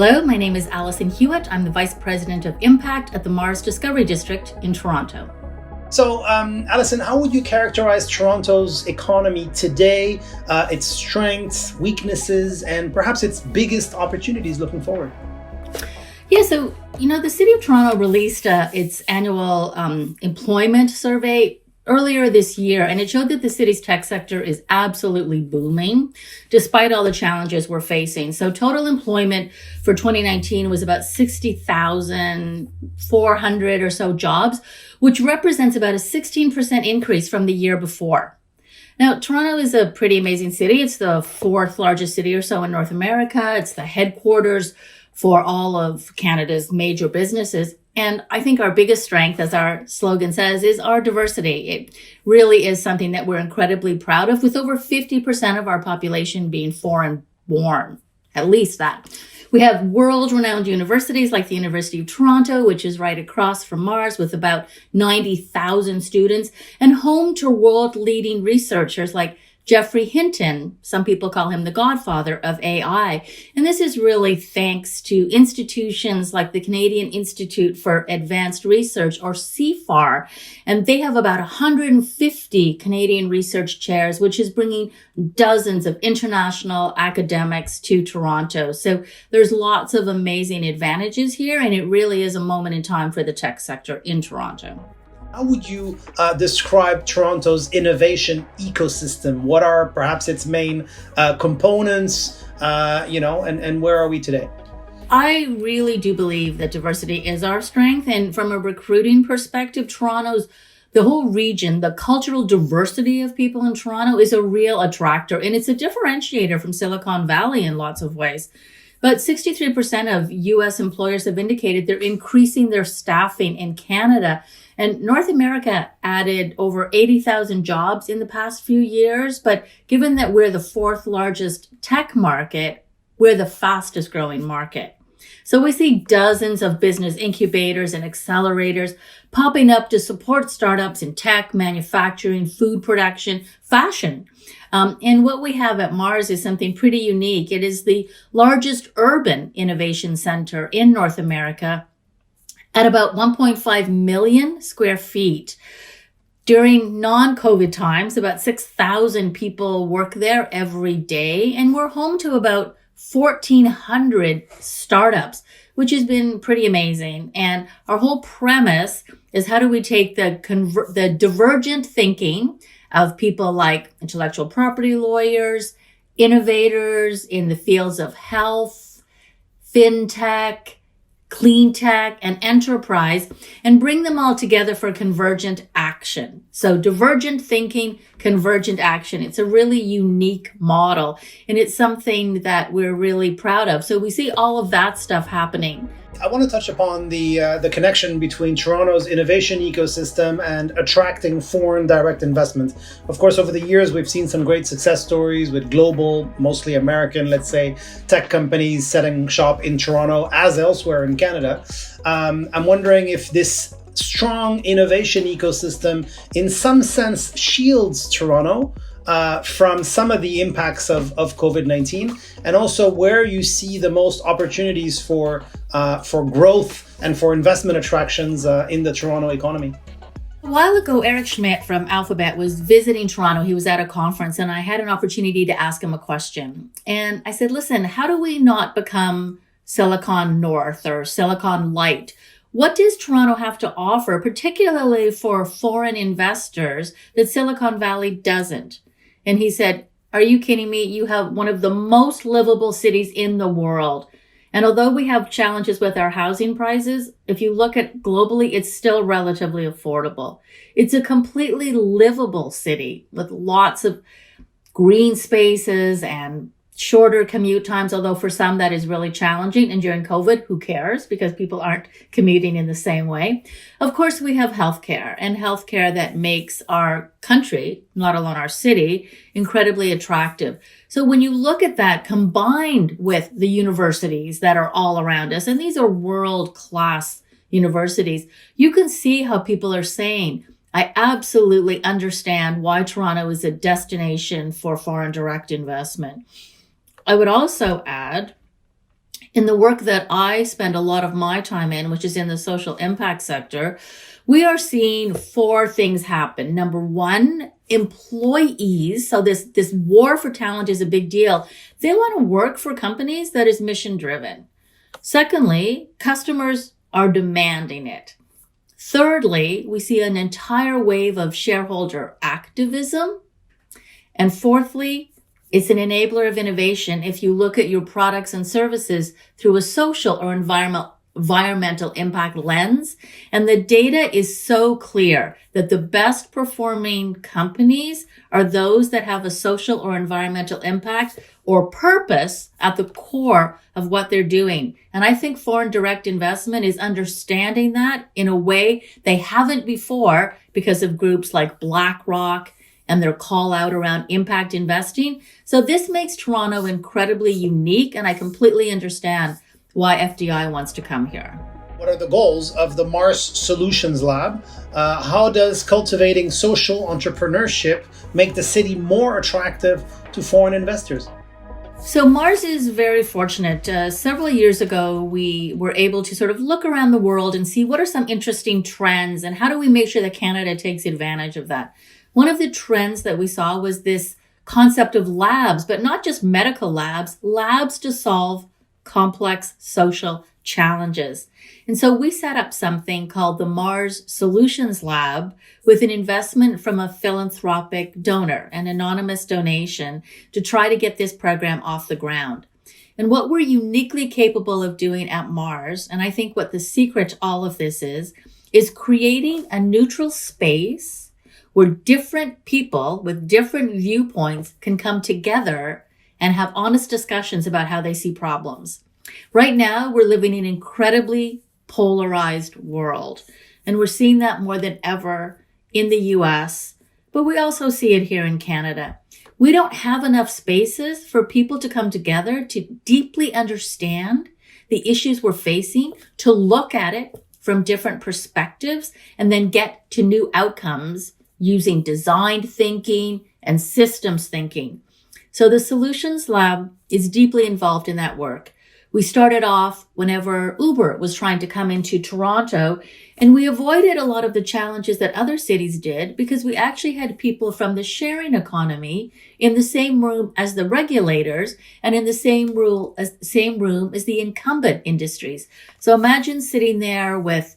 Hello, my name is Allyson Hewitt. I'm the Vice President of Impact at the MaRS Discovery District in Toronto. So, Allyson, how would you characterize Toronto's economy today, its strengths, weaknesses, and perhaps its biggest opportunities looking forward? Yeah, so, the City of Toronto released its annual employment survey earlier this year, and it showed that the city's tech sector is absolutely booming, despite all the challenges we're facing. So total employment for 2019 was about 60,400 or so jobs, which represents about a 16% increase from the year before. Now, Toronto is a pretty amazing city. It's the fourth largest city or so in North America. It's the headquarters for all of Canada's major businesses. And I think our biggest strength, as our slogan says, is our diversity. It really is something that we're incredibly proud of, with over 50% of our population being foreign born, at least that. We have world-renowned universities like the University of Toronto, which is right across from MaRS with about 90,000 students, and home to world-leading researchers like Geoffrey Hinton. Some people call him the godfather of AI. And this is really thanks to institutions like the Canadian Institute for Advanced Research, or CFAR. And they have about 150 Canadian research chairs, which is bringing dozens of international academics to Toronto. So there's lots of amazing advantages here, and it really is a moment in time for the tech sector in Toronto. How would you describe Toronto's innovation ecosystem? What are perhaps its main components, and where are we today? I really do believe that diversity is our strength. And from a recruiting perspective, the whole region, the cultural diversity of people in Toronto is a real attractor. And it's a differentiator from Silicon Valley in lots of ways. But 63% of U.S. employers have indicated they're increasing their staffing in Canada. And North America added over 80,000 jobs in the past few years. But given that we're the fourth largest tech market, we're the fastest growing market. So we see dozens of business incubators and accelerators popping up to support startups in tech, manufacturing, food production, fashion. And what we have at MaRS is something pretty unique. It is the largest urban innovation center in North America at about 1.5 million square feet. During non-COVID times, about 6,000 people work there every day, and we're home to about 1,400 startups, which has been pretty amazing. And our whole premise is, how do we take the divergent thinking of people like intellectual property lawyers, innovators in the fields of health, fintech, clean tech, and enterprise, and bring them all together for convergent action. So divergent thinking, convergent action. It's a really unique model, and it's something that we're really proud of. So we see all of that stuff happening. I want to touch upon the connection between Toronto's innovation ecosystem and attracting foreign direct investment. Of course, over the years, we've seen some great success stories with global, mostly American, let's say, tech companies setting shop in Toronto as elsewhere in Canada. I'm wondering if this strong innovation ecosystem, in some sense, shields Toronto from some of the impacts of COVID-19, and also where you see the most opportunities for growth and for investment attractions in the Toronto economy. A while ago, Eric Schmidt from Alphabet was visiting Toronto. He was at a conference, and I had an opportunity to ask him a question. And I said, listen, how do we not become Silicon North or Silicon Light? What does Toronto have to offer, particularly for foreign investors, that Silicon Valley doesn't? And he said, are you kidding me? You have one of the most livable cities in the world. And although we have challenges with our housing prices, if you look at globally, it's still relatively affordable. It's a completely livable city with lots of green spaces and shorter commute times, although for some that is really challenging. And during COVID, who cares? Because people aren't commuting in the same way. Of course, we have healthcare, and healthcare that makes our country, not alone our city, incredibly attractive. So when you look at that combined with the universities that are all around us, and these are world-class universities, you can see how people are saying, I absolutely understand why Toronto is a destination for foreign direct investment. I would also add, In the work that I spend a lot of my time in, which is in the social impact sector, we are seeing four things happen. Number one, employees. So this war for talent is a big deal. They want to work for companies that is mission driven. Secondly, customers are demanding it. Thirdly, we see an entire wave of shareholder activism. And fourthly, it's an enabler of innovation if you look at your products and services through a social or environmental impact lens. And the data is so clear that the best performing companies are those that have a social or environmental impact or purpose at the core of what they're doing. And I think foreign direct investment is understanding that in a way they haven't before because of groups like BlackRock and their call out around impact investing. So this makes Toronto incredibly unique, and I completely understand why FDI wants to come here. What are the goals of the MaRS Solutions Lab? How does cultivating social entrepreneurship make the city more attractive to foreign investors? So MaRS is very fortunate. Several years ago, we were able to sort of look around the world and see what are some interesting trends and how do we make sure that Canada takes advantage of that. One of the trends that we saw was this concept of labs, but not just medical labs, labs to solve complex social challenges. And so we set up something called the MaRS Solutions Lab with an investment from a philanthropic donor, an anonymous donation, to try to get this program off the ground. And what we're uniquely capable of doing at MaRS, and I think what the secret to all of this is creating a neutral space where different people with different viewpoints can come together and have honest discussions about how they see problems. Right now, we're living in an incredibly polarized world, and we're seeing that more than ever in the US, but we also see it here in Canada. We don't have enough spaces for people to come together to deeply understand the issues we're facing, to look at it from different perspectives, and then get to new outcomes using design thinking and systems thinking. So the Solutions Lab is deeply involved in that work. We started off whenever Uber was trying to come into Toronto, and we avoided a lot of the challenges that other cities did because we actually had people from the sharing economy in the same room as the regulators and in the same room as the incumbent industries. So imagine sitting there with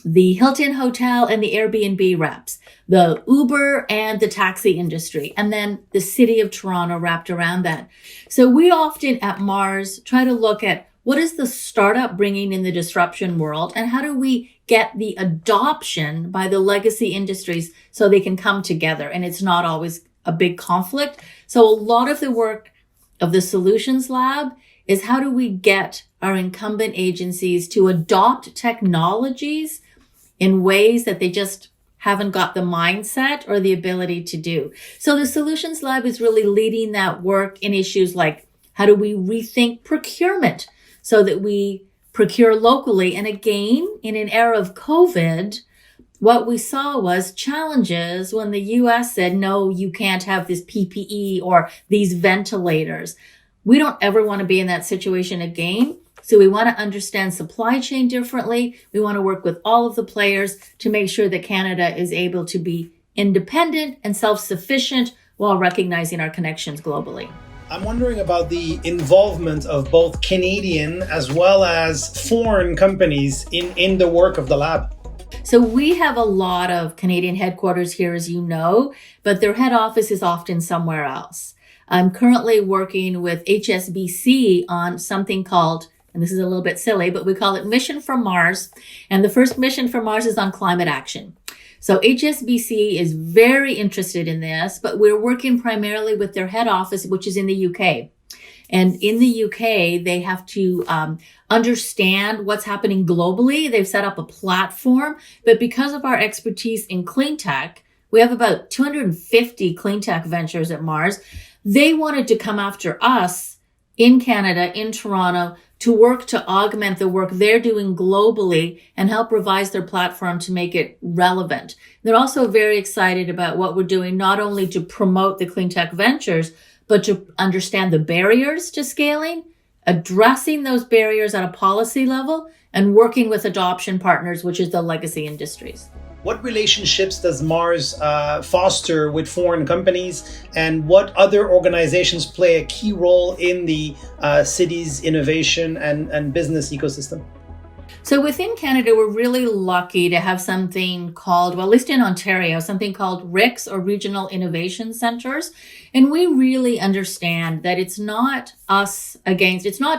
the Hilton Hotel and the Airbnb reps, the Uber and the taxi industry, and then the city of Toronto wrapped around that. So we often at MaRS try to look at what is the startup bringing in the disruption world and how do we get the adoption by the legacy industries so they can come together and it's not always a big conflict. So a lot of the work of the Solutions Lab is how do we get our incumbent agencies to adopt technologies in ways that they just haven't got the mindset or the ability to do. So the Solutions Lab is really leading that work in issues like how do we rethink procurement so that we procure locally. And again, in an era of COVID, what we saw was challenges when the US said, no, you can't have this PPE or these ventilators. We don't ever want to be in that situation again. So we want to understand supply chain differently. We want to work with all of the players to make sure that Canada is able to be independent and self-sufficient while recognizing our connections globally. I'm wondering about the involvement of both Canadian as well as foreign companies in the work of the lab. So we have a lot of Canadian headquarters here, as you know, but their head office is often somewhere else. I'm currently working with HSBC on something called, and this is a little bit silly, but we call it Mission for MaRS. And the first mission for MaRS is on climate action. So HSBC is very interested in this, but we're working primarily with their head office, which is in the UK. And in the UK, they have to understand what's happening globally. They've set up a platform, but because of our expertise in clean tech, we have about 250 clean tech ventures at MaRS. They wanted to come after us in Canada, in Toronto, to work to augment the work they're doing globally and help revise their platform to make it relevant. They're also very excited about what we're doing, not only to promote the clean tech ventures, but to understand the barriers to scaling addressing those barriers at a policy level and working with adoption partners, which is the legacy industries. What relationships does MaRS foster with foreign companies, and what other organizations play a key role in the city's innovation and business ecosystem? So within Canada, we're really lucky to have something called, well, at least in Ontario, something called RICs, or Regional Innovation Centers. And we really understand that it's not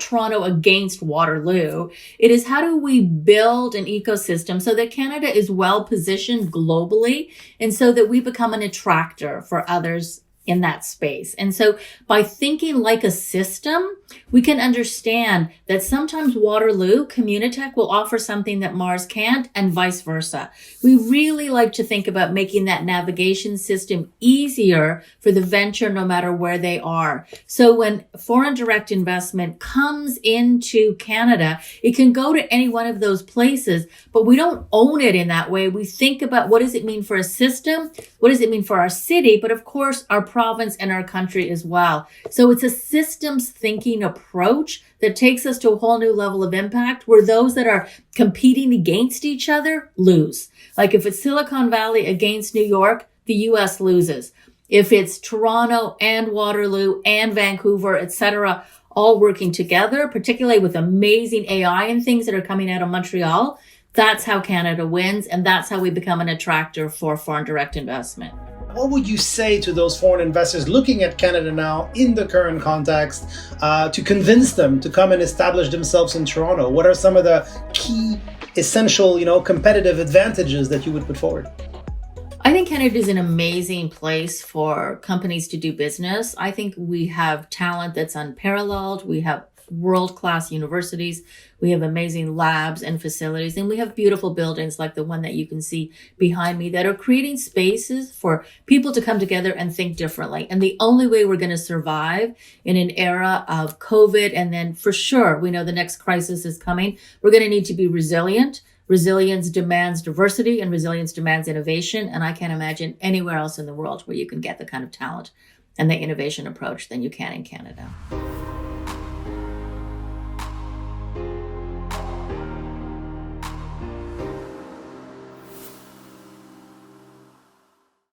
Toronto against Waterloo. It is, how do we build an ecosystem so that Canada is well positioned globally and so that we become an attractor for others in that space. And so by thinking like a system, we can understand that sometimes Waterloo, Communitech will offer something that MaRS can't, and vice versa. We really like to think about making that navigation system easier for the venture no matter where they are. So when foreign direct investment comes into Canada, it can go to any one of those places, but we don't own it in that way. We think about, what does it mean for a system? What does it mean for our city? But of course, our province and our country as well. So it's a systems thinking approach that takes us to a whole new level of impact, where those that are competing against each other lose. Like if it's Silicon Valley against New York, the US loses. If it's Toronto and Waterloo and Vancouver, etc., all working together, particularly with amazing AI and things that are coming out of Montreal, that's how Canada wins, and that's how we become an attractor for foreign direct investment. What would you say to those foreign investors looking at Canada now in the current context to convince them to come and establish themselves in Toronto? What are some of the key, essential, competitive advantages that you would put forward? I think Canada is an amazing place for companies to do business. I think we have talent that's unparalleled. We have world-class universities. We have amazing labs and facilities, and we have beautiful buildings like the one that you can see behind me that are creating spaces for people to come together and think differently. And the only way we're going to survive in an era of COVID, and then for sure, we know the next crisis is coming, we're going to need to be resilient. Resilience demands diversity, and resilience demands innovation. And I can't imagine anywhere else in the world where you can get the kind of talent and the innovation approach than you can in Canada.